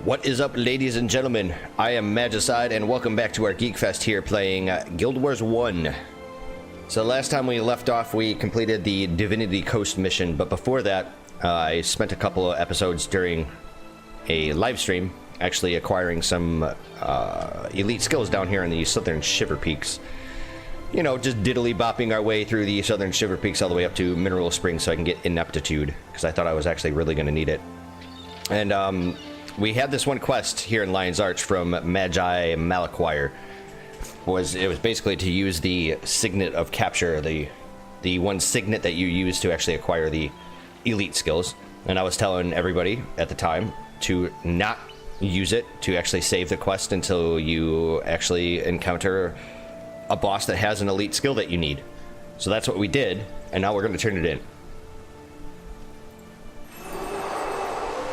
What is up, ladies and gentlemen? I am Magicide, and welcome back to our Geek Fest here playing Guild Wars 1. So last time we left off, we completed the Divinity Coast mission, but before that, I spent a couple of episodes during a live stream actually acquiring some elite skills down here in the Southern Shiver Peaks. You know, just diddly bopping our way through the Southern Shiver Peaks all the way up to Mineral Springs so I can get Ineptitude, because I thought I was actually really going to need it. And we had this one quest here in Lion's Arch from Magi Malaquire. It was basically to use the signet of capture, the one signet that you use to actually acquire the elite skills. And I was telling everybody at the time to not use it to actually save the quest until you actually encounter a boss that has an elite skill that you need. So that's what we did, and now we're going to turn it in.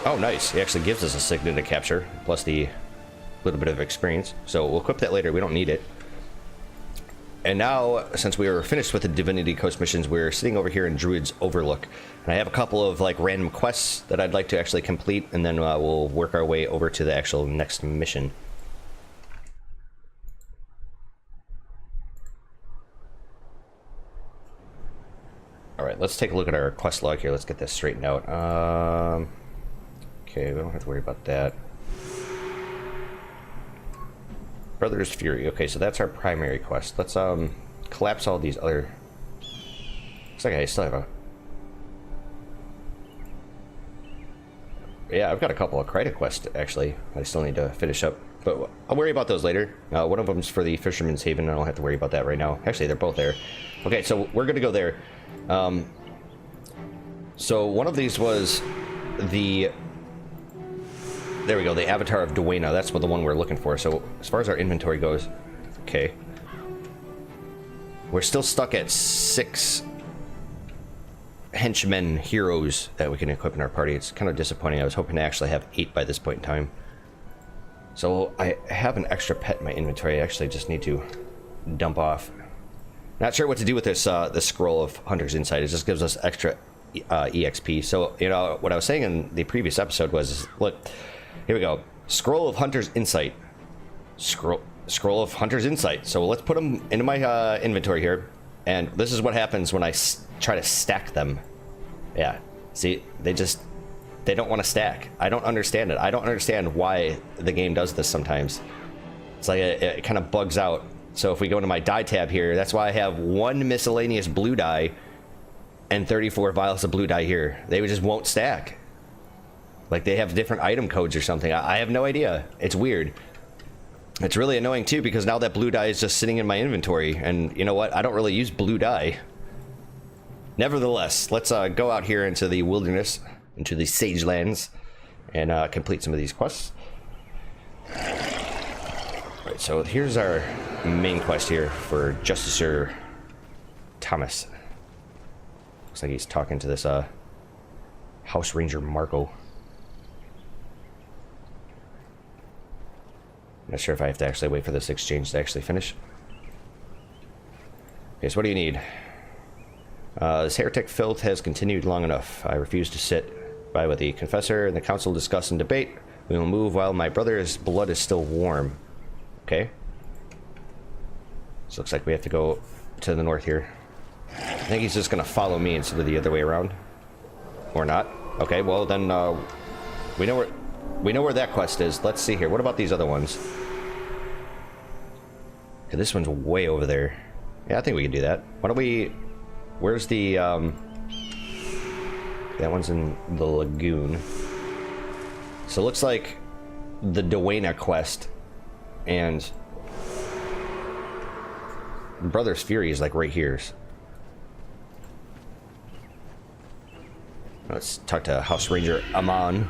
Oh, nice. He actually gives us a signet to capture, plus the little bit of experience. So we'll equip that later. We don't need it. And now, since we were finished with the Divinity Coast missions, we're sitting over here in Druid's Overlook. And I have a couple of like random quests that I'd like to actually complete, and then we'll work our way over to the actual next mission. Alright, let's take a look at our quest log here. Let's get this straightened out. Okay, we don't have to worry about that. Brother's Fury. Okay, so that's our primary quest. Let's collapse all these other... Looks like I still have a... Yeah, I've got a couple of credit quests, actually. I still need to finish up. But I'll worry about those later. One of them's for the Fisherman's Haven. I don't have to worry about that right now. Actually, they're both there. Okay, so we're going to go there. So one of these was the... There we go, the Avatar of Duena. That's what the one we're looking for. So as far as our inventory goes, okay. We're still stuck at 6 henchmen heroes that we can equip in our party. It's kind of disappointing. I was hoping to actually have 8 by this point in time. So I have an extra pet in my inventory. I actually just need to dump off. Not sure what to do with this this scroll of Hunter's Insight. It just gives us extra EXP. So, you know, what I was saying in the previous episode was, look, here we go. Scroll of Hunter's Insight. Scroll of Hunter's Insight. So let's put them into my inventory here. And this is what happens when I try to stack them. Yeah. See, they don't want to stack. I don't understand it. I don't understand why the game does this sometimes. It's like it kind of bugs out. So if we go into my dye tab here, that's why I have 1 miscellaneous blue dye and 34 vials of blue dye here. They just won't stack. Like they have different item codes or something. I have no idea. It's weird. It's really annoying too, because now that blue dye is just sitting in my inventory, and you know what? I don't really use blue dye. Nevertheless, let's go out here into the wilderness, into the Sage Lands, and complete some of these quests. Right, so here's our main quest here for Justicer Thomas. Looks like he's talking to this House Ranger Marco. Not sure if I have to actually wait for this exchange to actually finish. Okay, so what do you need? This heretic filth has continued long enough. I refuse to sit by with the confessor and the council discuss and debate. We will move while my brother's blood is still warm. Okay. So looks like we have to go to the north here. I think he's just gonna follow me instead of the other way around. Or not. Okay, well then we know where that quest is. Let's see here. What about these other ones? Okay, this one's way over there. Yeah, I think we can do that. Why don't we... Where's the... That one's in the lagoon. So it looks like the Duena quest and Brother's Fury is like right here. Let's talk to House Ranger Amon.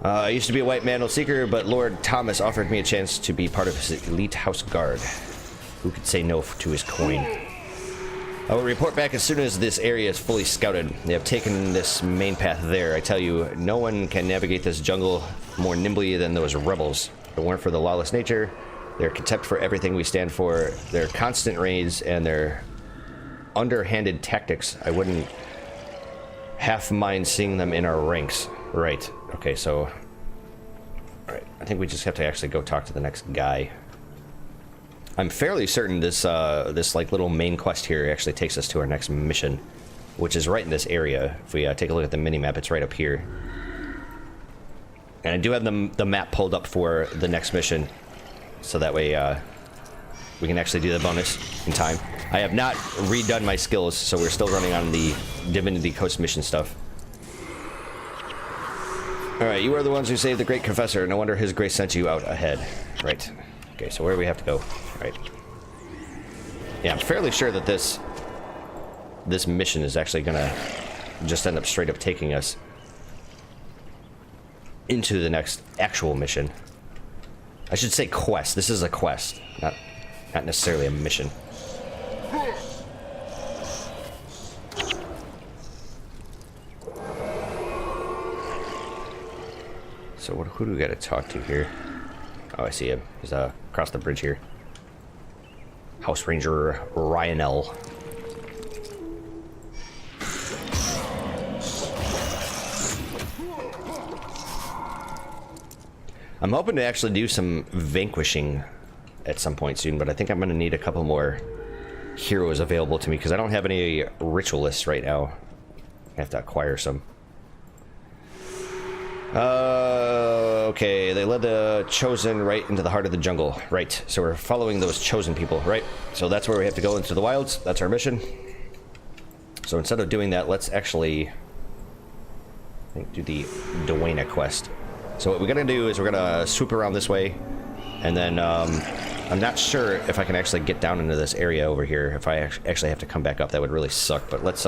I used to be a white mantle seeker, but Lord Thomas offered me a chance to be part of his elite house guard. Who could say no to his coin? I will report back as soon as this area is fully scouted. They have taken this main path there. I tell you, no one can navigate this jungle more nimbly than those rebels. If it weren't for the lawless nature, their contempt for everything we stand for, their constant raids, and their underhanded tactics, I wouldn't half mind seeing them in our ranks. Right. Okay, so... Alright, I think we just have to actually go talk to the next guy. I'm fairly certain this, this like little main quest here actually takes us to our next mission, which is right in this area. If we take a look at the mini-map, it's right up here. And I do have the map pulled up for the next mission, so that way we can actually do the bonus in time. I have not redone my skills, so we're still running on the Divinity Coast mission stuff. Alright, you are the ones who saved the great confessor. No wonder his grace sent you out ahead. Right. Okay, so where do we have to go? Right. Yeah, I'm fairly sure that this mission is actually gonna just end up straight up taking us into the next actual mission. I should say quest. This is a quest, not necessarily a mission. So who do we gotta talk to here? Oh, I see him. He's across the bridge here. House Ranger Ryanel. I'm hoping to actually do some vanquishing at some point soon, but I think I'm going to need a couple more heroes available to me because I don't have any ritualists right now. I have to acquire some. Okay, they led the Chosen right into the heart of the jungle. Right, so we're following those Chosen people, right? So that's where we have to go into the wilds. That's our mission. So instead of doing that, let's actually, I think, do the Duena quest. So what we're gonna do is we're gonna swoop around this way, and then I'm not sure if I can actually get down into this area over here. If I actually have to come back up, that would really suck. But let's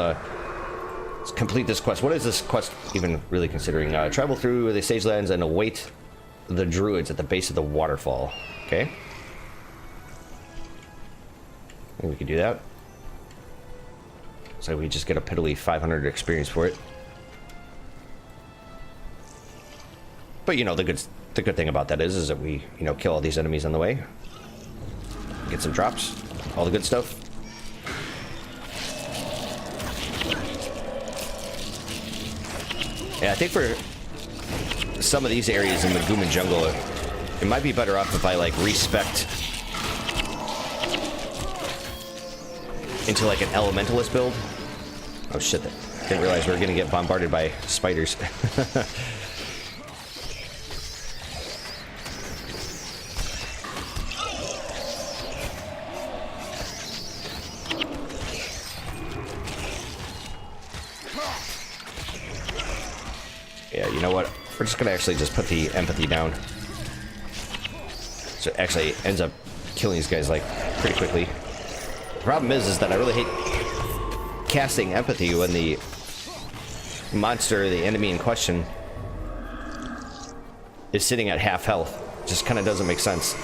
complete this quest. What is this quest even really considering? Travel through the sage lands and await the druids at the base of the waterfall. Okay. I think we can do that. So we just get a piddly 500 experience for it. But you know, the good thing about that is that we, you know, kill all these enemies on the way. Get some drops, all the good stuff. Yeah, I think for some of these areas in the Maguuma Jungle, it might be better off if I like respect into like an Elementalist build. Oh shit, didn't realize we were gonna get bombarded by spiders. Yeah, you know what? We're just gonna actually just put the empathy down. So it actually ends up killing these guys like pretty quickly. The problem is that I really hate casting empathy when the monster, the enemy in question, is sitting at half health. It just kind of doesn't make sense.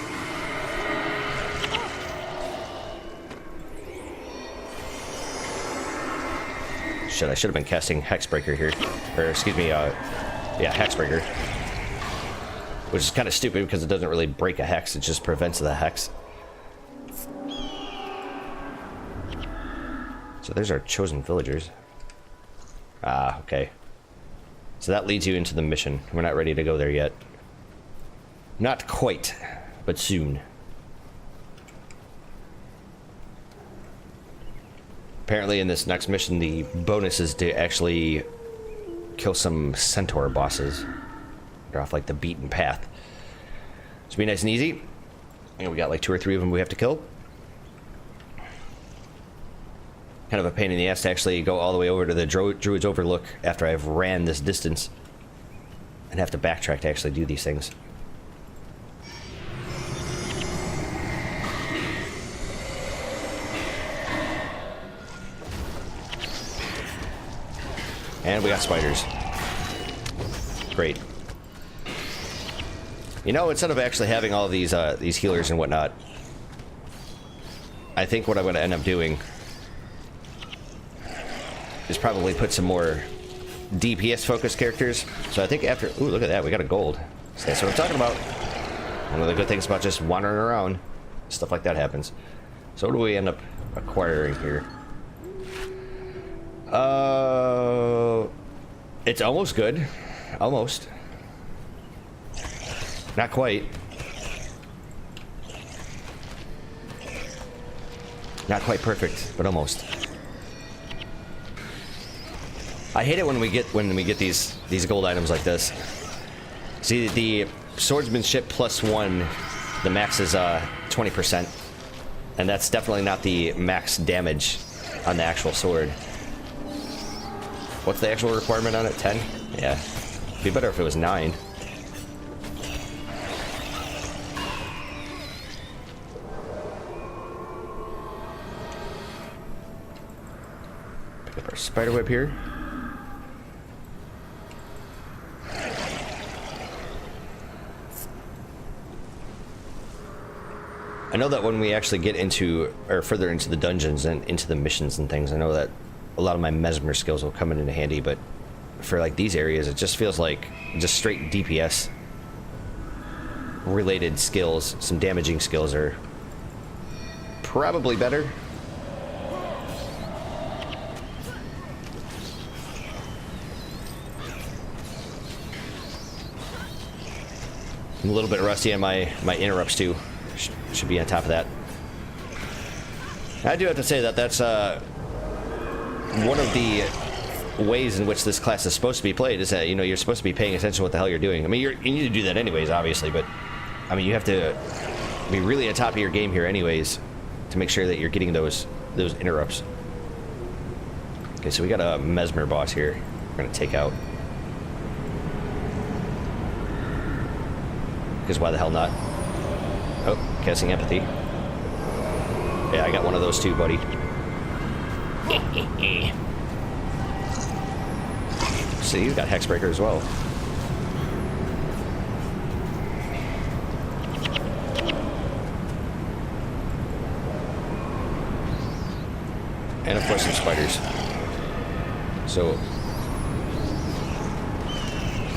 Shit, I should have been casting Hexbreaker here. Or, excuse me, yeah, Hexbreaker. Which is kind of stupid because it doesn't really break a hex, it just prevents the hex. So there's our chosen villagers. Ah, okay. So that leads you into the mission. We're not ready to go there yet. Not quite, but soon. Apparently in this next mission, the bonus is to actually kill some centaur bosses. They're off like the beaten path. It's be nice and easy. And we got like 2 or 3 of them we have to kill. Kind of a pain in the ass to actually go all the way over to the Druid's Overlook after I've ran this distance and have to backtrack to actually do these things. And we got spiders. Great. You know, instead of actually having all of these healers and whatnot, I think what I'm going to end up doing is probably put some more DPS-focused characters. So I think after... Ooh, look at that. We got a gold. So that's what I'm talking about. One of the good things about just wandering around, stuff like that happens. So what do we end up acquiring here? It's almost good. Almost. Not quite. Not quite perfect, but almost. I hate it when we get these gold items like this. See, the swordsmanship +1, the max is 20%, and that's definitely not the max damage on the actual sword. What's the actual requirement on it? 10? Yeah. It'd be better if it was 9. Pick up our spider web here. I know that when we actually get into, or further into the dungeons and into the missions and things, I know that a lot of my Mesmer skills will come in handy, but for like these areas, it just feels like just straight DPS related skills, some damaging skills are probably better. I'm a little bit rusty on my interrupts too. Should be on top of that. I do have to say that that's one of the ways in which this class is supposed to be played is that, you know, you're supposed to be paying attention to what the hell you're doing. I mean, you need to do that anyways, obviously, but I mean, you have to be really on top of your game here anyways to make sure that you're getting those interrupts. Okay, so we got a Mesmer boss here we're gonna take out. Because why the hell not? Oh, casting empathy. Yeah, I got one of those too, buddy. See, you got Hexbreaker as well. And of course some spiders. So,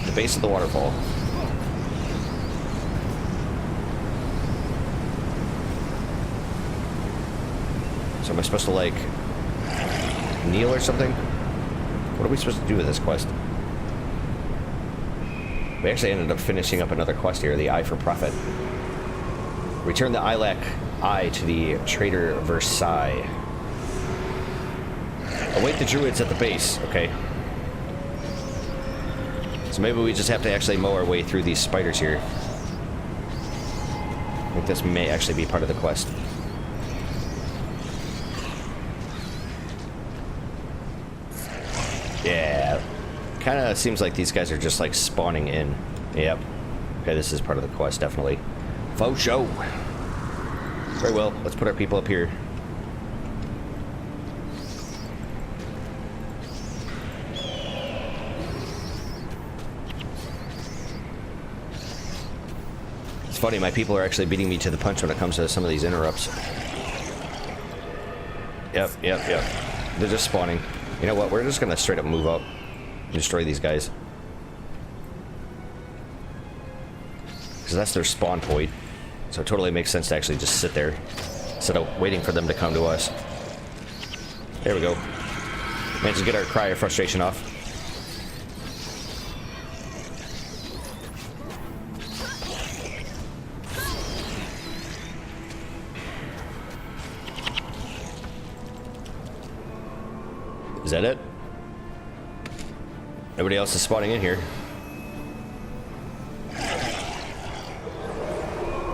the base of the waterfall. So am I supposed to, like, kneel or something? What are we supposed to do with this quest? We actually ended up finishing up another quest here, the Eye for Profit. Return the Ilac Eye to the Trader Versailles. Await the druids at the base, okay. So maybe we just have to actually mow our way through these spiders here. I think this may actually be part of the quest. Yeah, kind of seems like these guys are just like spawning in. Yep. Okay, this is part of the quest, definitely. Faux show. Very well, let's put our people up here. It's funny, my people are actually beating me to the punch when it comes to some of these interrupts. Yep. They're just spawning. You know what? We're just gonna straight up move up and destroy these guys. Because that's their spawn point. So it totally makes sense to actually just sit there instead of waiting for them to come to us. There we go. Managed to get our cry of frustration off. Is that it? Everybody else is spawning in here.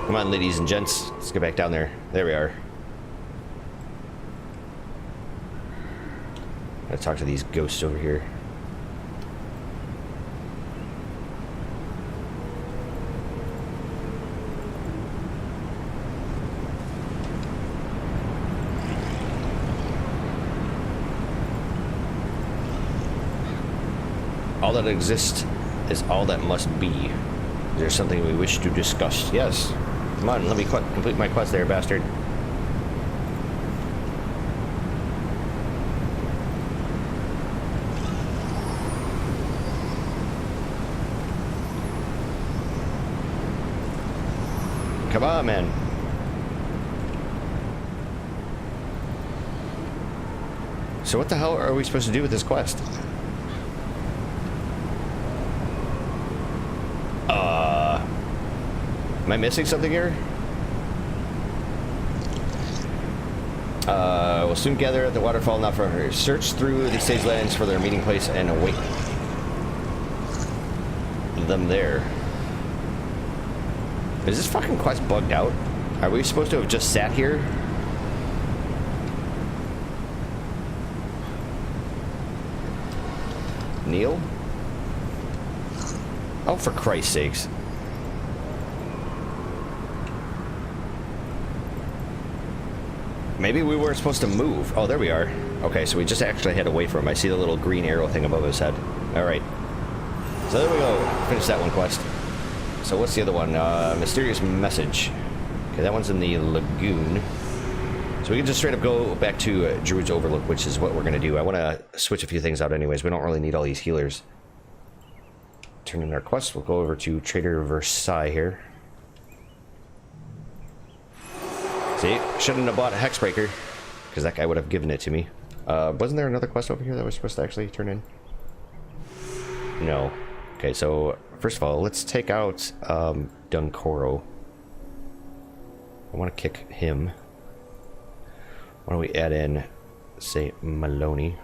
Come on, ladies and gents. Let's get back down there. There we are. Gotta talk to these ghosts over here. All that exists is all that must be. Is there something we wish to discuss? Yes. Come on, let me complete my quest there, bastard. Come on, man. So what the hell are we supposed to do with this quest? Am I missing something here? We'll soon gather at the waterfall, not for her. Search through the stage lands for their meeting place and await them there. Is this fucking quest bugged out? Are we supposed to have just sat here? Neil? Oh, for Christ's sakes. Maybe we weren't supposed to move. Oh, there we are. Okay, so we just actually had to wait for him. I see the little green arrow thing above his head. Alright. So there we go. Finish that one quest. So what's the other one? Mysterious message. Okay, that one's in the lagoon. So we can just straight up go back to Druid's Overlook, which is what we're going to do. I want to switch a few things out anyways. We don't really need all these healers. Turn in our quest. We'll go over to Trader Versailles here. See, shouldn't have bought a Hexbreaker, because that guy would have given it to me. Wasn't there another quest over here that was supposed to actually turn in? No. Okay, so first of all, let's take out Duncoro. I want to kick him. Why don't we add in, say, Maloney?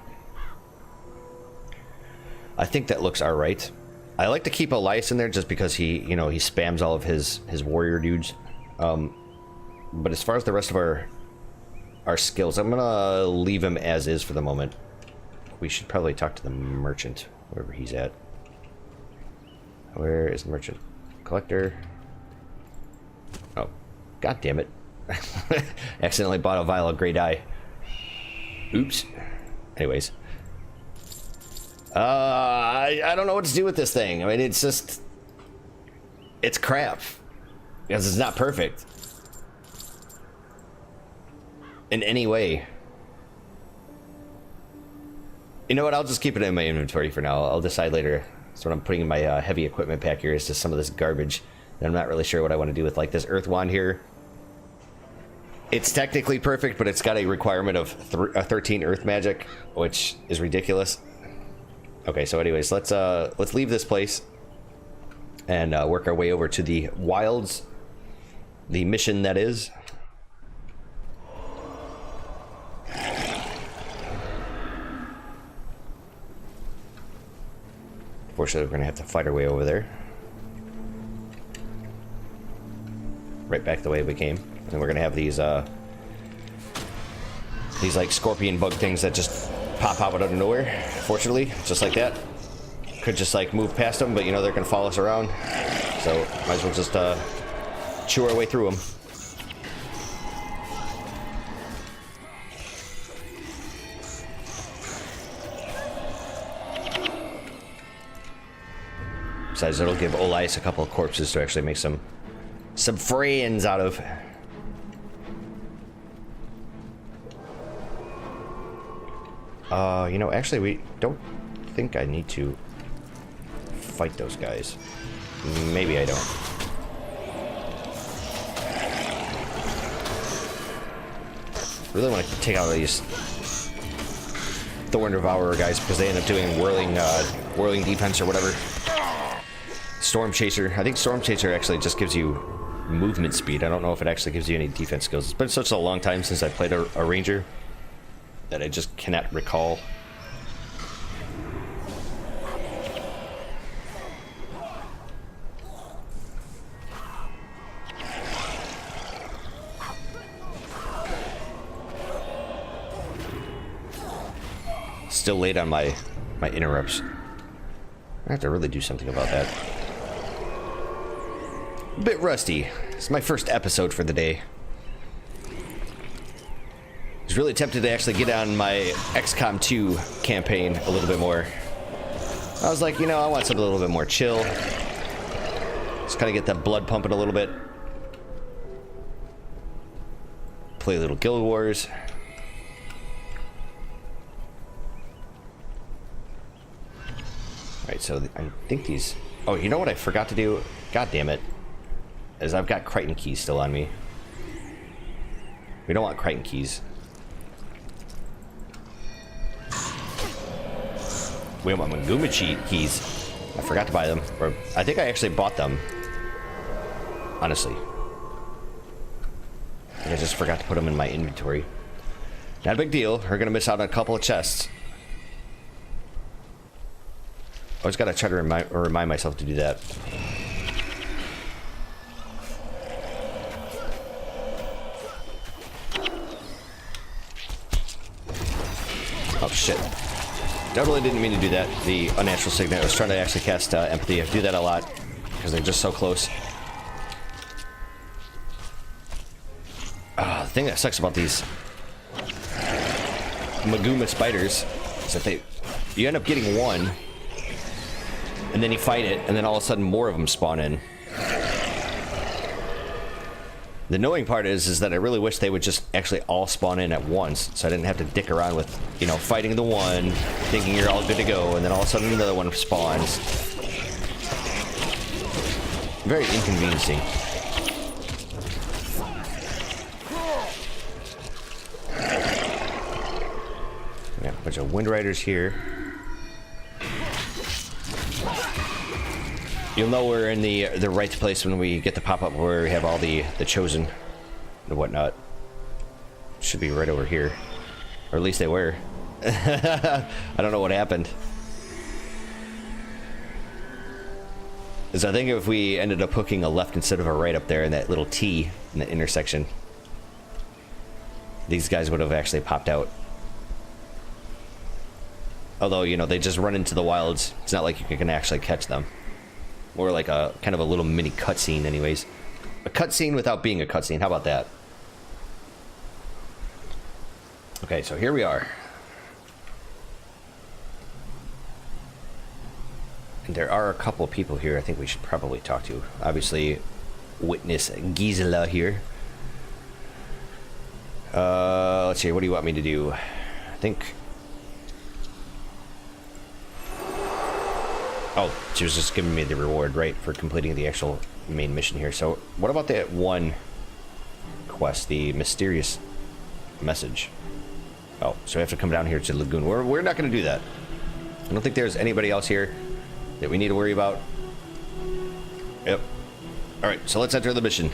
I think that looks alright. I like to keep Elias in there just because he, you know, he spams all of his warrior dudes. But as far as the rest of our skills, I'm gonna leave him as is for the moment. We should probably talk to the merchant, wherever he's at. Where is the merchant? Collector. Oh, god damn it. Accidentally bought a vial of Grey Dye. Oops. Anyways. I don't know what to do with this thing. I mean, it's just... It's crap. Because it's not perfect. In any way. You know what? I'll just keep it in my inventory for now. I'll decide later. So what I'm putting in my heavy equipment pack here is just some of this garbage that I'm not really sure what I want to do with. Like this earth wand here. It's technically perfect, but it's got a requirement of 13 earth magic, which is ridiculous. Okay, so anyways, let's leave this place and work our way over to the wilds, the mission that is. Unfortunately, we're going to have to fight our way over there. Right back the way we came. And we're going to have these like scorpion bug things that just pop out of nowhere. Fortunately, just like that. Could just like move past them, but you know they're going to follow us around. So might as well just chew our way through them. Besides, it'll give Olias a couple of corpses to actually make some friends out of. You know, actually, we don't think I need to fight those guys. Maybe I don't. Really want to take out these Thorn Devourer guys because they end up doing whirling defense or whatever. Storm Chaser. I think Storm Chaser actually just gives you movement speed. I don't know if it actually gives you any defense skills. It's been such a long time since I played a ranger that I just cannot recall. Still late on my interrupts. I have to really do something about that. A bit rusty. It's my first episode for the day. I was really tempted to actually get on my XCOM 2 campaign a little bit more. I was like, you know, I want something a little bit more chill. Just kind of get that blood pumping a little bit. Play a little Guild Wars. Alright, so I think these... Oh, you know what I forgot to do? God damn it. Is I've got Crichton keys still on me. We don't want Crichton keys. We want Maguuma keys. I forgot to buy them. Or I think I actually bought them. honestly. I just forgot to put them in my inventory. Not a big deal. We're gonna miss out on a couple of chests. Always gotta try to remind myself to do that. Oh shit. Definitely didn't mean to do that. The unnatural signet. I was trying to actually cast empathy. I do that a lot because they're just so close. The thing that sucks about these Maguuma spiders is that you end up getting one, and then you fight it, and then all of a sudden more of them spawn in. The annoying part is that I really wish they would just actually all spawn in at once, so I didn't have to dick around with, you know, fighting the one, thinking you're all good to go, and then all of a sudden another one spawns. Very inconveniencing. Yeah, a bunch of wind riders here. You'll know we're in the right place when we get the pop-up where we have all the chosen and whatnot. Should be right over here. Or at least they were. I don't know what happened. Because I think if we ended up hooking a left instead of a right up there in that little T in the intersection, these guys would have actually popped out. Although, you know, they just run into the wilds. It's not like you can actually catch them. More like a kind of a little mini cutscene anyways. A cutscene without being a cutscene. How about that? Okay, so here we are. And there are a couple of people here I think we should probably talk to. Obviously, witness Gisela here. Let's see, what do you want me to do? I think... Oh, she was just giving me the reward, right, for completing the actual main mission here. So, what about that one quest, the mysterious message? Oh, so we have to come down here to Lagoon. We're not going to do that. I don't think there's anybody else here that we need to worry about. Yep. Alright, so let's enter the mission.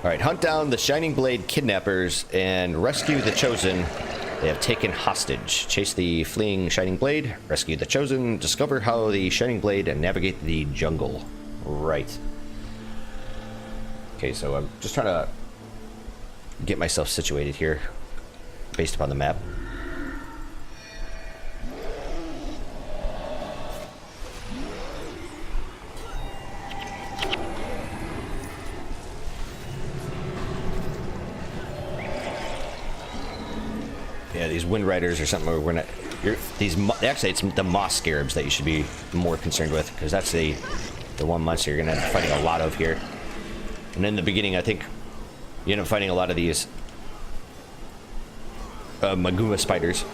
Alright, hunt down the Shining Blade kidnappers and rescue the Chosen they have taken hostage. Chase the fleeing Shining Blade, rescue the Chosen, discover how the Shining Blade and navigate the jungle. Right. Okay, so I'm just trying to get myself situated here based upon the map. Yeah, these wind riders or something. We're not. Actually, it's the moss scarabs that you should be more concerned with, because that's the one monster you're gonna end up fighting a lot of here. And in the beginning, I think you end up fighting a lot of these Maguuma spiders.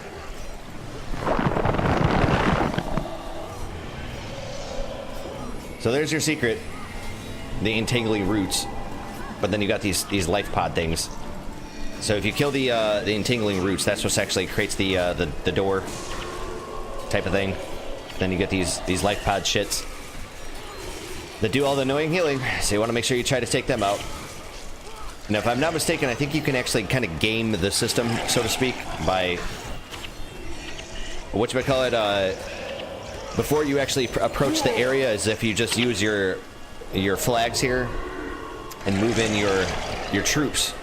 So there's your secret, the entangling roots. But then you got these life pod things. So if you kill the entangling roots, that's what actually creates the door type of thing. Then you get these life pod shits that do all the annoying healing. So you want to make sure you try to take them out. Now, if I'm not mistaken, I think you can actually kind of game the system, so to speak, by whatchamacallit, before you actually approach the area, as if you just use your flags here and move in your troops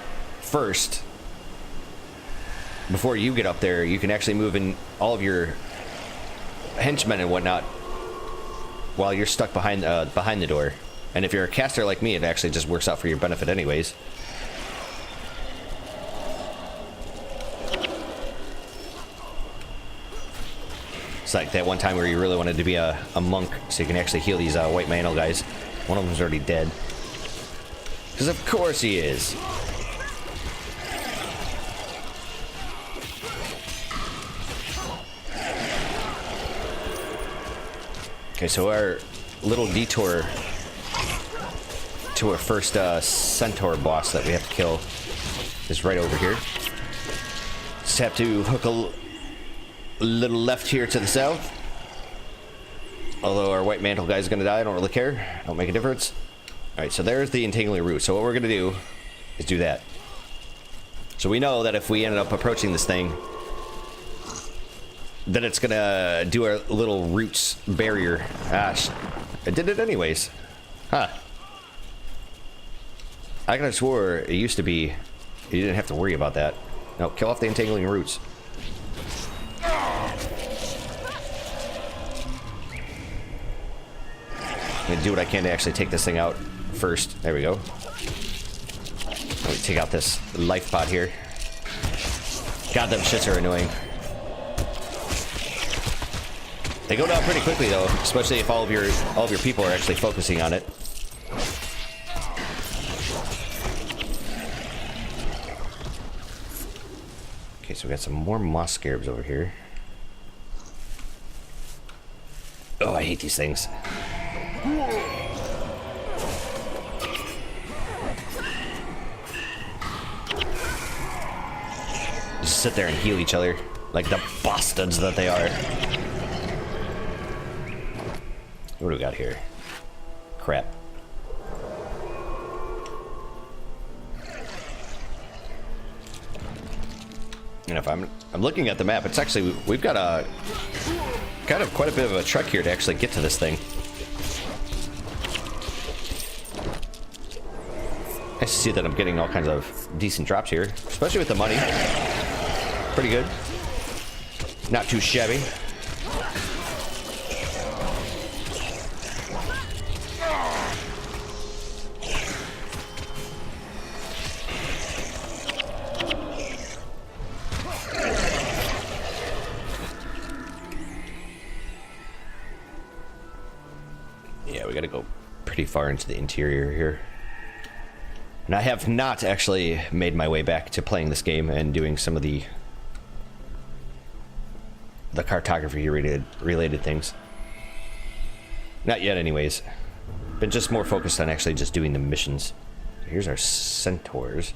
first. Before you get up there, you can actually move in all of your henchmen and whatnot while you're stuck behind the door. And if you're a caster like me, it actually just works out for your benefit anyways. It's like that one time where you really wanted to be a monk so you can actually heal these white mantle guys. One of them's already dead. Because of course he is. Okay, so our little detour to our first centaur boss that we have to kill is right over here. Just have to hook little left here to the south. Although our white mantle guy's gonna die, I don't really care. Don't make a difference. Alright, so there's the entangling root. So what we're gonna do is do that. So we know that if we ended up approaching this thing, that it's gonna do our little roots barrier. Gosh, it did it anyways. Huh. I could have swore it used to be you didn't have to worry about that. No, kill off the entangling roots. I'm gonna do what I can to actually take this thing out first. There we go. Let me take out this life pod here. God, them shits are annoying. They go down pretty quickly though, especially if all of your people are actually focusing on it. Okay, so we got some more moss scarabs over here. Oh, I hate these things. Just sit there and heal each other like the bastards that they are. What do we got here? Crap. And if I'm looking at the map, it's actually, we've got a kind of quite a bit of a trek here to actually get to this thing. Nice to see that I'm getting all kinds of decent drops here, especially with the money. Pretty good. Not too shabby. Yeah, we gotta go pretty far into the interior here. And I have not actually made my way back to playing this game and doing some of the cartography related things. Not yet anyways. Been just more focused on actually just doing the missions. Here's our centaurs.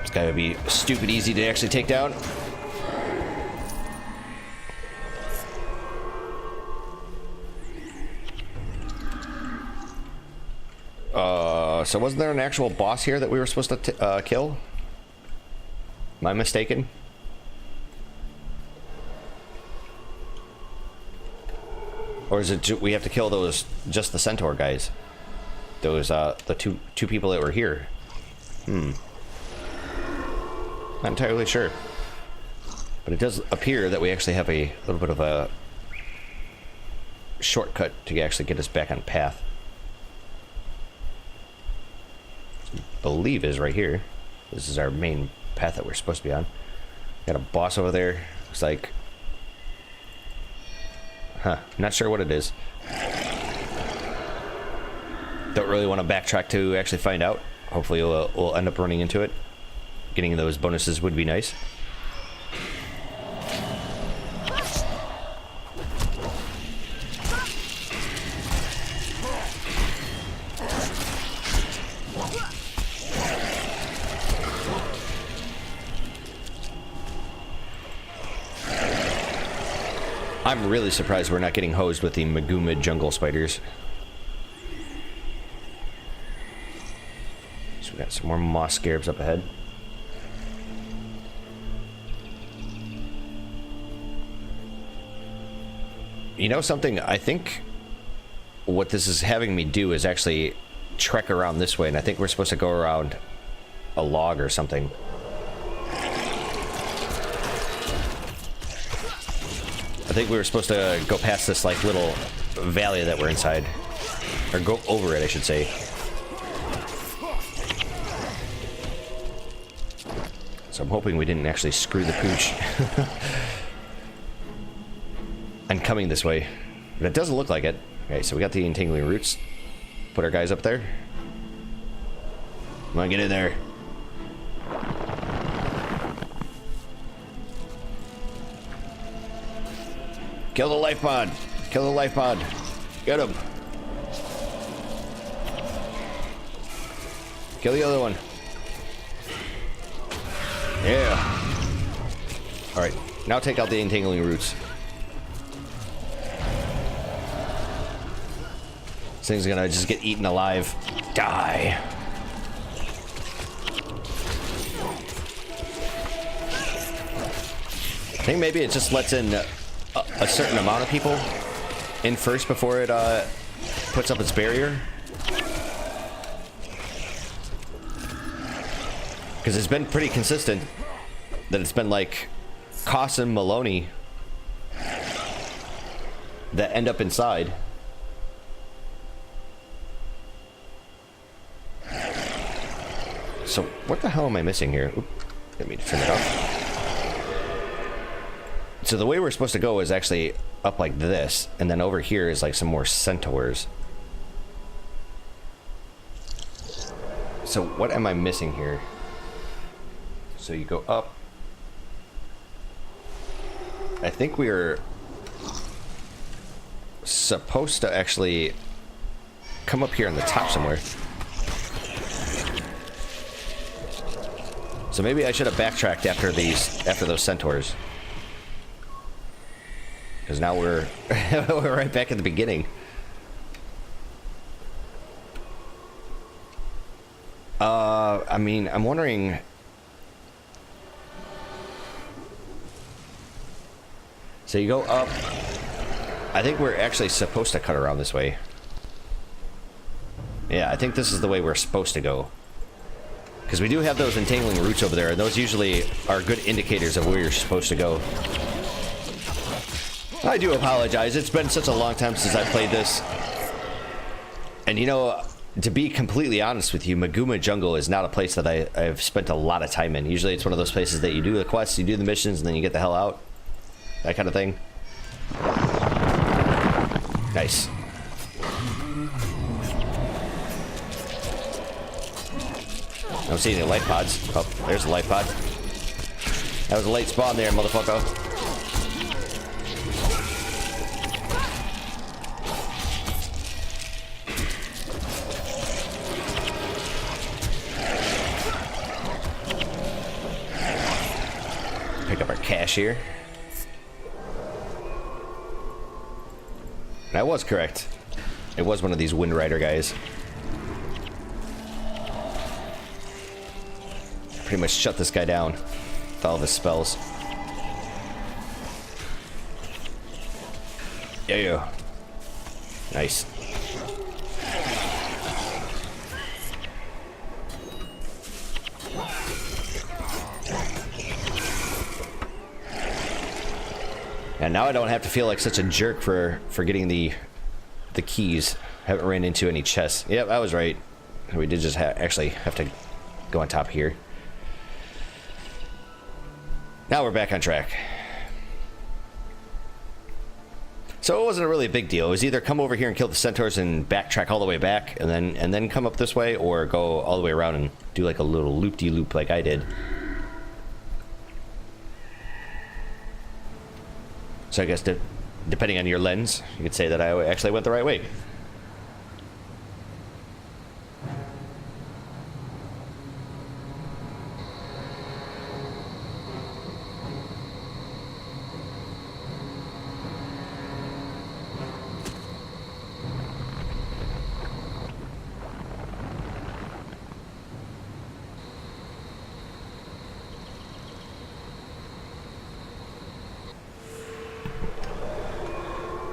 This guy would be stupid easy to actually take down. So wasn't there an actual boss here that we were supposed to kill? Am I mistaken? Or is it we have to kill those, just the centaur guys? Those, the two people that were here? Not entirely sure. But it does appear that we actually have a little bit of a shortcut to actually get us back on path. I believe is right here. This is our main path that we're supposed to be on. Got a boss over there. Looks like, not sure what it is. Don't really want to backtrack to actually find out. Hopefully we'll end up running into it. Getting those bonuses would be nice. I'm really surprised we're not getting hosed with the Maguuma Jungle spiders. So we got some more moss scarabs up ahead. You know something? I think what this is having me do is actually trek around this way, and I think we're supposed to go around a log or something. I think we were supposed to go past this like little valley that we're inside, or go over it, I should say. So I'm hoping we didn't actually screw the pooch and coming this way, but it doesn't look like it. Okay, so we got the entangling roots. Put our guys up there. Come on, get in there. Kill the life pod. Kill the life pod. Get him. Kill the other one. Yeah. Alright, now take out the entangling roots. This thing's gonna just get eaten alive. Die. I think maybe it just lets in a certain amount of people in first before it puts up its barrier. Because it's been pretty consistent that it's been like Koss and Maloney that end up inside. So what the hell am I missing here? Oop, didn't mean to turn it off. So the way we're supposed to go is actually up like this, and then over here is like some more centaurs. So what am I missing here? So you go up. I think we're supposed to actually come up here on the top somewhere. So maybe I should have backtracked after those centaurs. Because now we're we're right back at the beginning. I mean, I'm wondering. So you go up. I think we're actually supposed to cut around this way. Yeah, I think this is the way we're supposed to go. Because we do have those entangling roots over there, and those usually are good indicators of where you're supposed to go. I do apologize. It's been such a long time since I played this. And you know, to be completely honest with you, Maguuma Jungle is not a place that I've spent a lot of time in. Usually it's one of those places that you do the quests, you do the missions, and then you get the hell out. That kind of thing. Nice. I don't see any life pods. Oh, there's a life pod. That was a late spawn there, motherfucker. Pick up our cash here. And I was correct. It was one of these Wind Rider guys. Pretty much shut this guy down with all of his spells. Yeah. Nice. And now I don't have to feel like such a jerk for getting the keys. Haven't ran into any chests. Yep, I was right. We did just actually have to go on top here. Now we're back on track. So it wasn't a really big deal. It was either come over here and kill the centaurs and backtrack all the way back, and then come up this way, or go all the way around and do like a little loop-de-loop like I did. So I guess depending on your lens, you could say that I actually went the right way.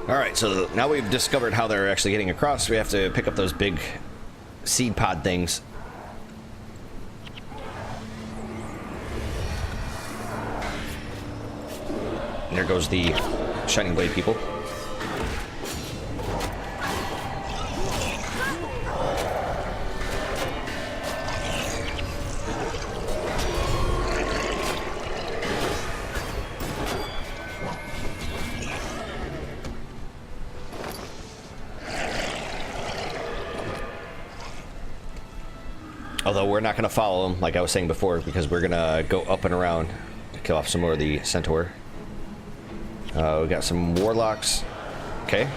Alright, so now we've discovered how they're actually getting across. We have to pick up those big seed pod things. And there goes the Shining Blade people. Although we're not going to follow them, like I was saying before, because we're going to go up and around to kill off some more of the centaur. We got some warlocks. Okay.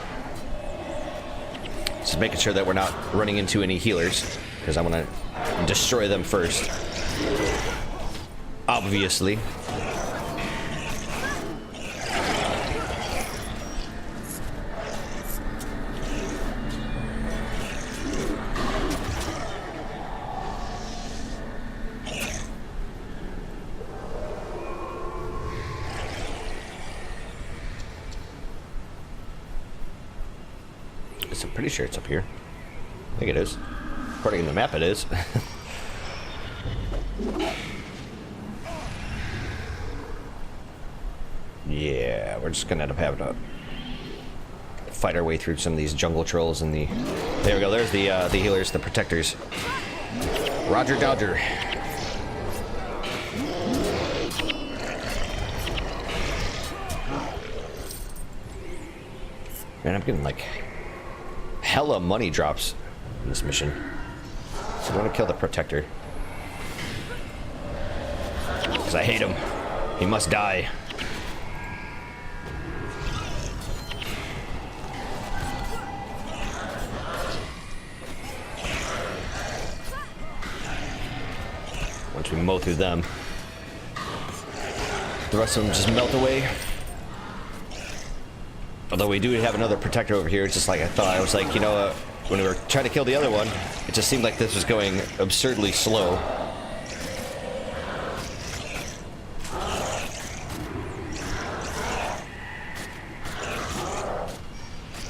Just making sure that we're not running into any healers. because I want to destroy them first. Obviously. I'm pretty sure it's up here. I think it is. According to the map, it is. Yeah, we're just gonna end up having to fight our way through some of these jungle trolls and the... There we go, there's the healers, the protectors. Roger Dodger. Man, I'm getting like hella money drops in this mission. So I'm gonna kill the protector. Because I hate him. He must die. Once we mow through them, the rest of them just melt away. Although we do have another protector over here, just like I thought. I was like, you know, when we were trying to kill the other one, it just seemed like this was going absurdly slow.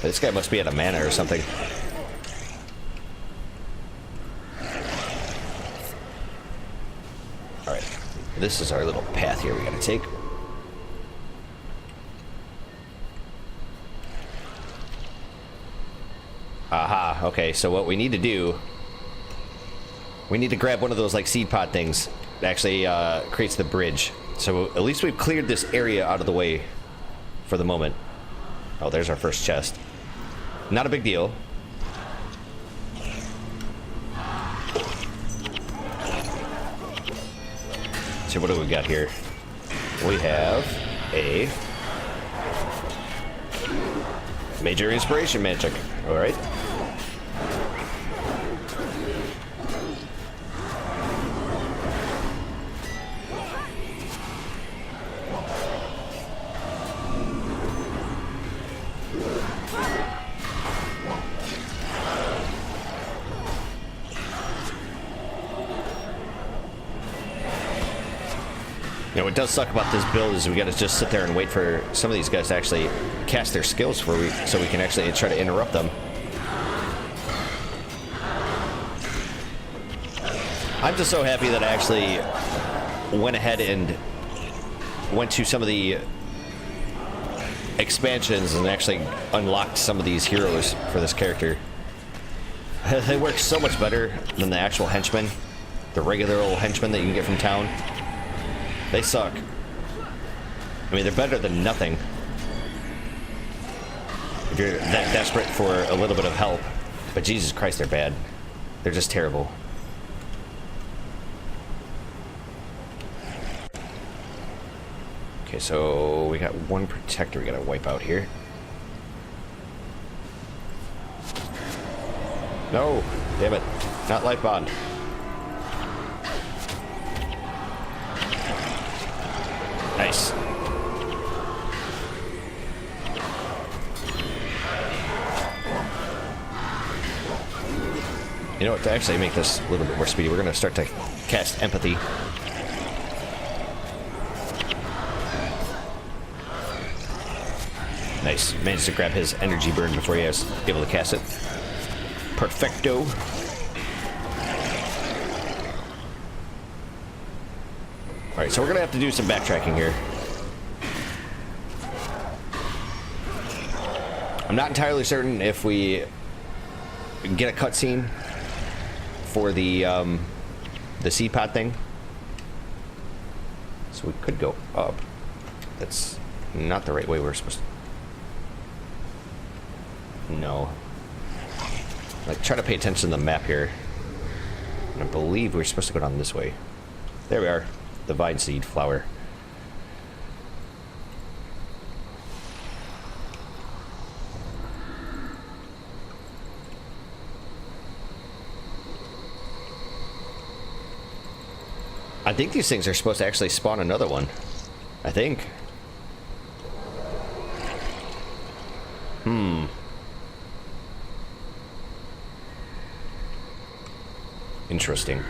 This guy must be at a mana or something. Alright, this is our little path here we gotta take. Aha, okay, so what we need to do, we need to grab one of those like seed pod things that actually creates the bridge. So at least we've cleared this area out of the way for the moment. Oh, there's our first chest. Not a big deal. So what do we got here? We have a major inspiration magic. All right. You know, what does suck about this build is we gotta just sit there and wait for some of these guys to actually cast their skills so we can actually try to interrupt them. I'm just so happy that I actually went ahead and went to some of the expansions and actually unlocked some of these heroes for this character. They work so much better than the actual henchmen, the regular old henchmen that you can get from town. They suck. I mean, they're better than nothing if you're that desperate for a little bit of help. But Jesus Christ, they're bad. They're just terrible. Okay, so we got one protector we gotta wipe out here. No! Damn it. Not life bond. Nice. You know what, to actually make this a little bit more speedy, we're going to start to cast empathy. Nice. Managed to grab his energy burn before he was able to cast it. Perfecto. Alright, so we're going to have to do some backtracking here. I'm not entirely certain if we get a cutscene for the seed pod thing. So we could go up. That's not the right way we're supposed to... No. Like, try to pay attention to the map here. And I believe we're supposed to go down this way. There we are. The vine seed flower. I think these things are supposed to actually spawn another one. I think. Interesting.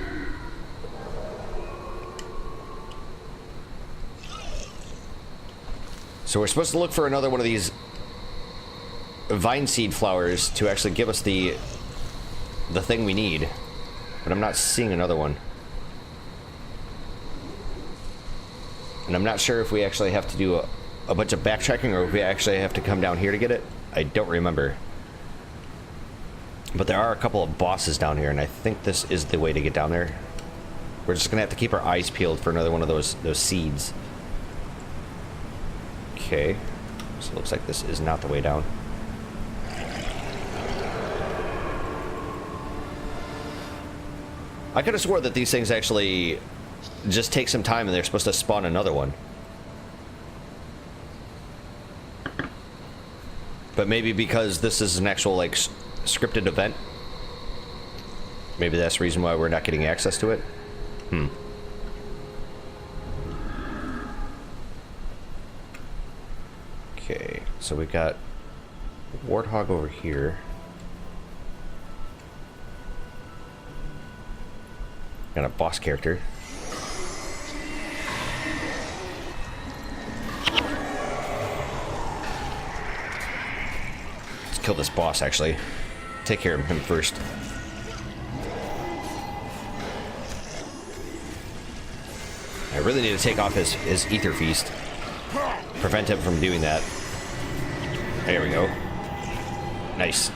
So we're supposed to look for another one of these vine seed flowers to actually give us the thing we need. But I'm not seeing another one. And I'm not sure if we actually have to do a bunch of backtracking or if we actually have to come down here to get it. I don't remember. But there are a couple of bosses down here, and I think this is the way to get down there. We're just gonna have to keep our eyes peeled for another one of those seeds. Okay, so it looks like this is not the way down. I could have swore that these things actually just take some time and they're supposed to spawn another one. But maybe because this is an actual, like, scripted event, maybe that's the reason why we're not getting access to it. Okay, so we got Warthog over here. Got a boss character. Let's kill this boss, actually. Take care of him first. I really need to take off his ether feast. Prevent him from doing that. There we go. Nice.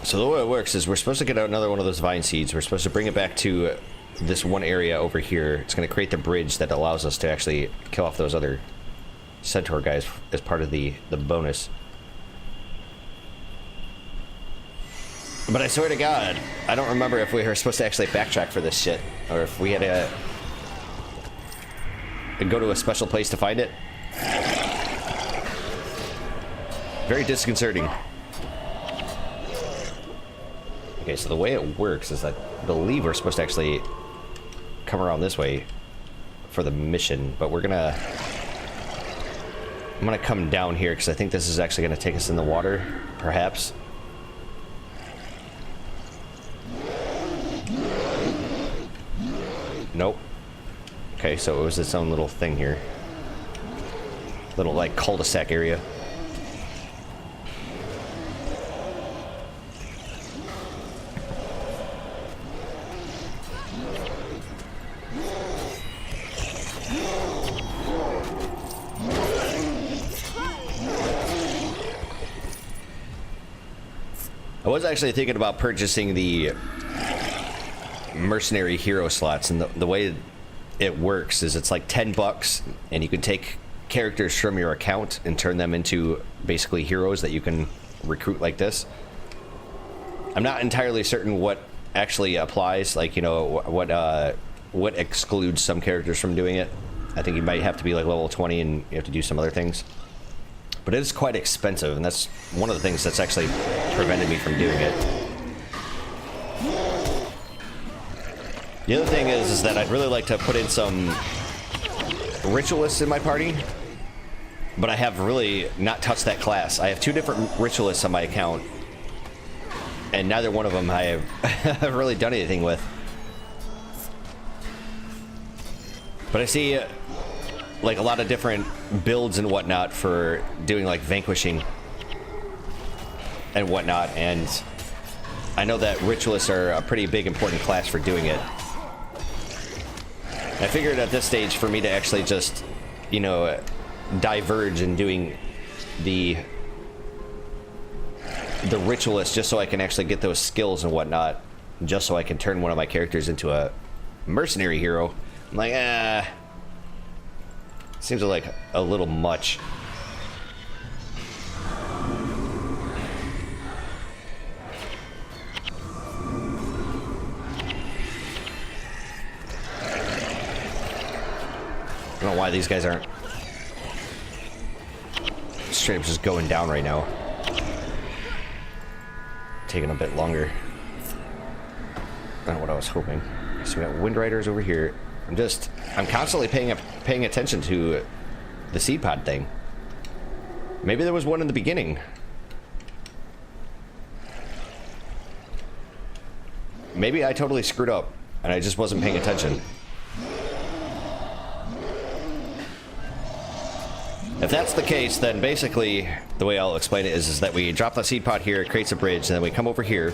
So the way it works is we're supposed to get out another one of those vine seeds. We're supposed to bring it back to this one area over here. It's going to create the bridge that allows us to actually kill off those other centaur guys as part of the bonus. But I swear to God, I don't remember if we were supposed to actually backtrack for this shit, or if we had to go to a special place to find it. Very disconcerting. Okay, so the way it works is I believe we're supposed to actually come around this way for the mission, but I'm gonna come down here because I think this is actually gonna take us in the water, perhaps. Nope. Okay, so it was its own little thing here. Little, like, cul-de-sac area. I was actually thinking about purchasing the mercenary hero slots, and the way it works is it's like $10 and you can take characters from your account and turn them into basically heroes that you can recruit like this. I'm not entirely certain what actually applies, like, you know, what excludes some characters from doing it. I think you might have to be like level 20 and you have to do some other things. But it is quite expensive, and that's one of the things that's actually prevented me from doing it. The other thing is that I'd really like to put in some ritualists in my party, but I have really not touched that class. I have 2 different ritualists on my account, and neither one of them I have really done anything with. But I see like a lot of different builds and whatnot for doing like vanquishing and whatnot, and I know that ritualists are a pretty big important class for doing it. I figured at this stage for me to actually just, you know, diverge in doing the ritualist just so I can actually get those skills and whatnot, just so I can turn one of my characters into a mercenary hero. I'm like, seems like a little much. don't know why these guys aren't straight up just going down right now. Taking a bit longer than what I was hoping. So we got wind riders over here. I'm constantly paying attention to the seed pod thing. Maybe there was one in the beginning. Maybe I totally screwed up and I just wasn't paying attention. If that's the case, then basically the way I'll explain it is that we drop the seed pod here, it creates a bridge, and then we come over here,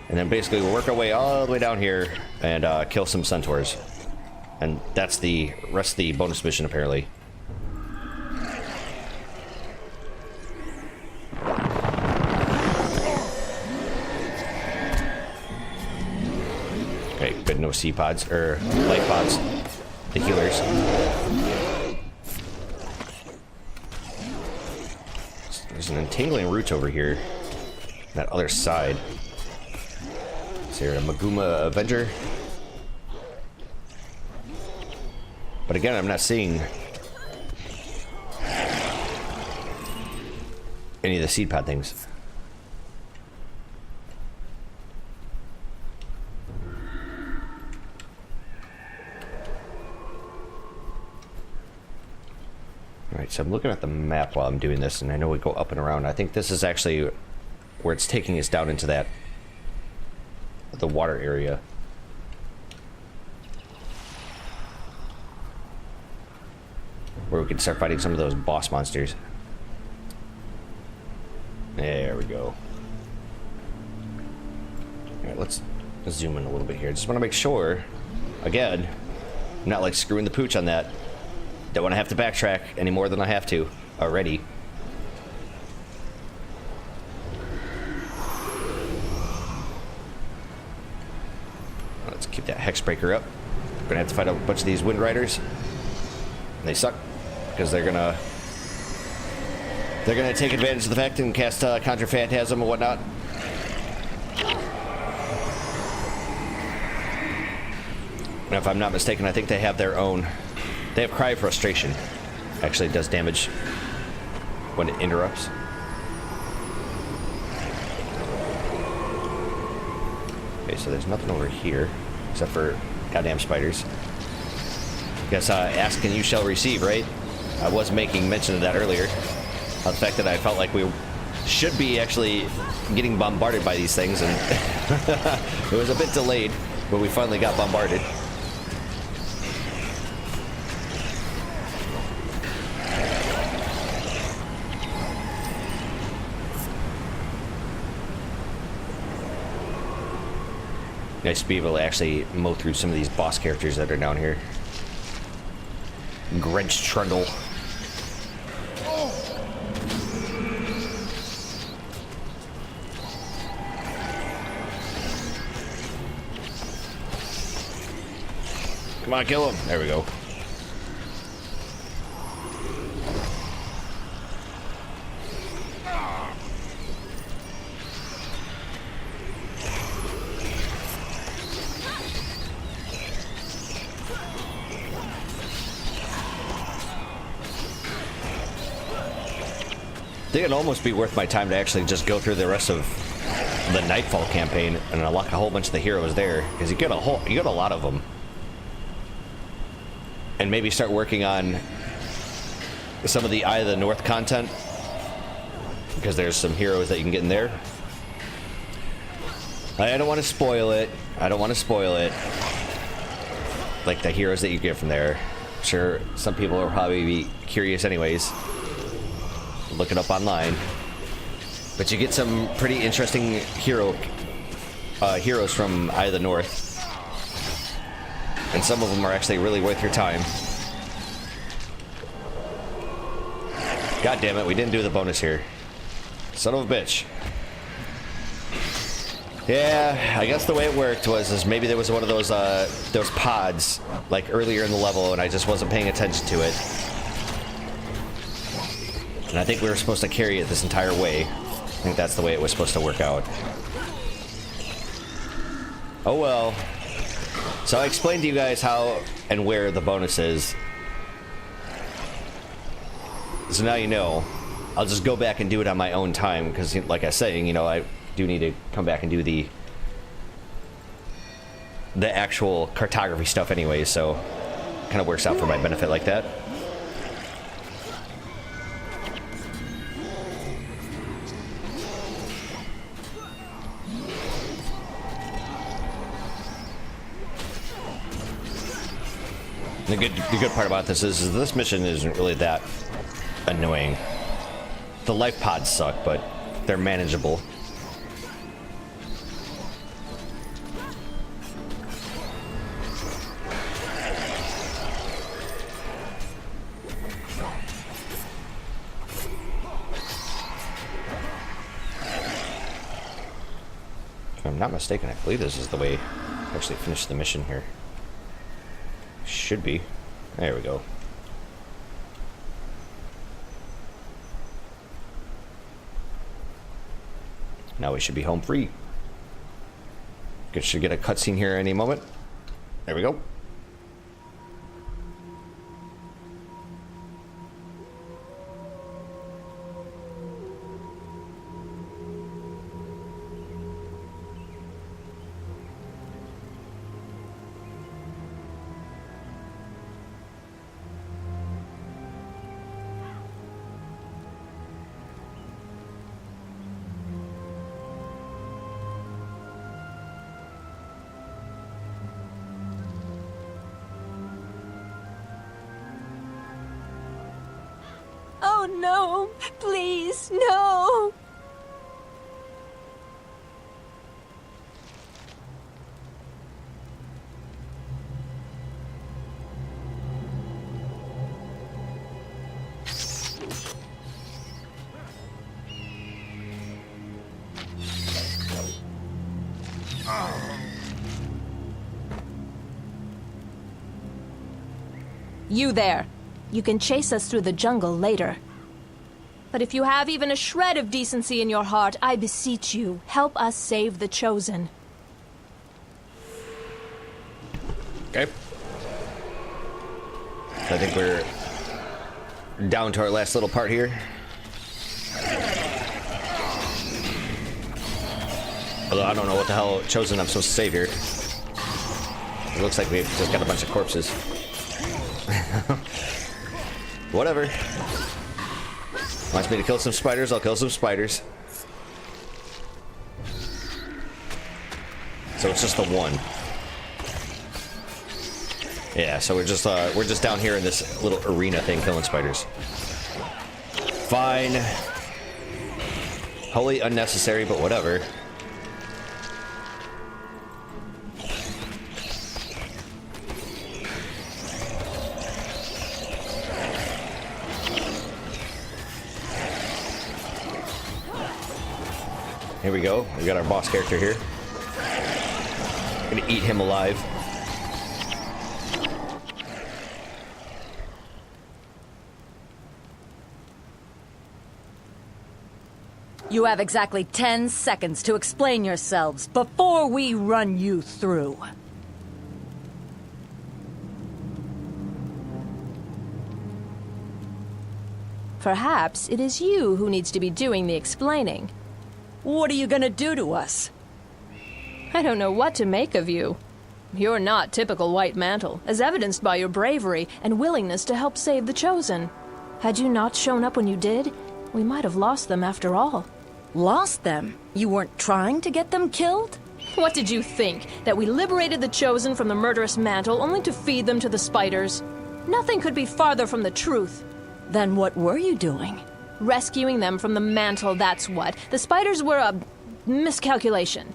and then basically we'll work our way all the way down here and kill some centaurs. And that's the rest of the bonus mission, apparently. Okay, good, no seed pods, or life pods. The healers. There's an entangling roots over here. That other side. Is there a Maguuma Avenger? But again, I'm not seeing any of the seed pod things. Alright, so I'm looking at the map while I'm doing this, and I know we go up and around. I think this is actually where it's taking us down into the water area. Where we can start fighting some of those boss monsters. There we go. Alright, let's zoom in a little bit here. Just want to make sure, again, I'm not like screwing the pooch on that. Don't want to have to backtrack any more than I have to already. Let's keep that hex breaker up. We're gonna have to fight a bunch of these wind riders. And they suck because they're gonna take advantage of the fact and cast Conjure Phantasm and whatnot. And if I'm not mistaken, I think they have their own. They have Cry of Frustration. Actually, it does damage when it interrupts. Okay, so there's nothing over here except for goddamn spiders. Guess ask and you shall receive, right? I was making mention of that earlier. The fact that I felt like we should be actually getting bombarded by these things, and it was a bit delayed, but we finally got bombarded. Nice to be able to actually mow through some of these boss characters that are down here. Grench Trundle. Come on, kill him. There we go. I think it'd almost be worth my time to actually just go through the rest of the Nightfall campaign and unlock a whole bunch of the heroes there, because you get a lot of them, and maybe start working on some of the Eye of the North content, because there's some heroes that you can get in there. I don't want to spoil it. Like the heroes that you get from there. I'm sure some people will probably be curious anyways. Look it up online, but you get some pretty interesting heroes from Eye of the North, and some of them are actually really worth your time. God damn it, we didn't do the bonus here. Son of a bitch. Yeah, I guess the way it worked is maybe there was one of those pods like earlier in the level, and I just wasn't paying attention to it. And I think we were supposed to carry it this entire way. I think that's the way it was supposed to work out. Oh well. So I explained to you guys how and where the bonus is. So now you know. I'll just go back and do it on my own time, because, like I was saying, you know, I do need to come back and do the actual cartography stuff anyway, so kind of works out for my benefit like that. The good part about this is this mission isn't really that annoying. The life pods suck, but they're manageable. If I'm not mistaken, I believe this is the way to actually finish the mission here. Should be. There we go. Now we should be home free. Should get a cutscene here any moment. There we go. Oh no, please, no! You there. You can chase us through the jungle later. But if you have even a shred of decency in your heart, I beseech you, help us save the Chosen. Okay. I think we're down to our last little part here. Although I don't know what the hell Chosen I'm supposed to save here. It looks like we've just got a bunch of corpses. Whatever. Wants me to kill some spiders, I'll kill some spiders. So it's just the one. Yeah, so we're just down here in this little arena thing killing spiders. Fine. Wholly unnecessary, but whatever. Here we go. We got our boss character here. Gonna eat him alive. You have exactly 10 seconds to explain yourselves before we run you through. Perhaps it is you who needs to be doing the explaining. What are you gonna do to us? I don't know what to make of you. You're not typical White Mantle, as evidenced by your bravery and willingness to help save the Chosen. Had you not shown up when you did, we might have lost them after all. Lost them? You weren't trying to get them killed? What did you think? That we liberated the Chosen from the murderous Mantle only to feed them to the spiders? Nothing could be farther from the truth. Then what were you doing? Rescuing them from the Mantle, that's what. The spiders were a miscalculation.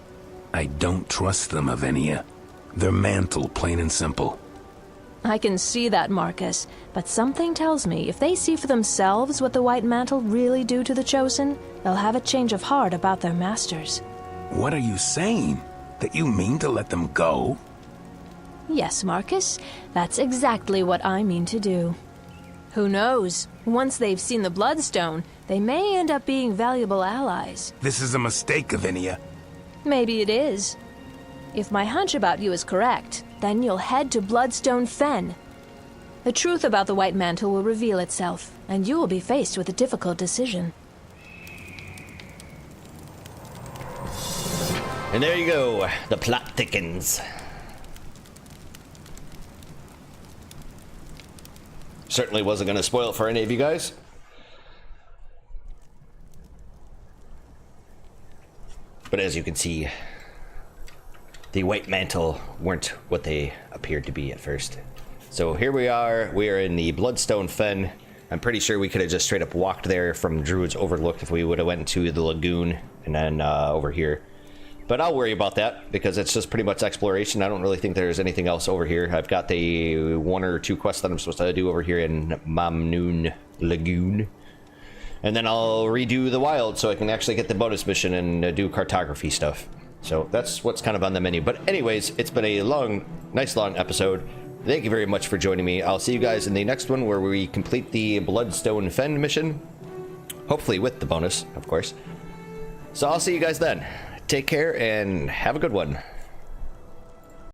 I don't trust them, Avenia. They're Mantle, plain and simple. I can see that, Marcus, but something tells me if they see for themselves what the White Mantle really do to the Chosen, they'll have a change of heart about their masters. What are you saying? That you mean to let them go? Yes, Marcus, that's exactly what I mean to do. Who knows? Once they've seen the Bloodstone, they may end up being valuable allies. This is a mistake, Avenia. Maybe it is. If my hunch about you is correct, then you'll head to Bloodstone Fen. The truth about the White Mantle will reveal itself, and you will be faced with a difficult decision. And there you go. The plot thickens. Certainly wasn't going to spoil it for any of you guys. But as you can see, the white mantle weren't what they appeared to be at first. So here we are in the Bloodstone Fen. I'm pretty sure we could have just straight up walked there from Druid's Overlook if we would have went to the lagoon and then over here. But I'll worry about that because it's just pretty much exploration. I don't really think there's anything else over here. I've got the 1 or 2 quests that I'm supposed to do over here in Mamnoon Lagoon. And then I'll redo the wild so I can actually get the bonus mission and do cartography stuff. So that's what's kind of on the menu. But anyways, it's been a nice long episode. Thank you very much for joining me. I'll see you guys in the next one where we complete the Bloodstone Fen mission. Hopefully with the bonus, of course. So I'll see you guys then. Take care and have a good one.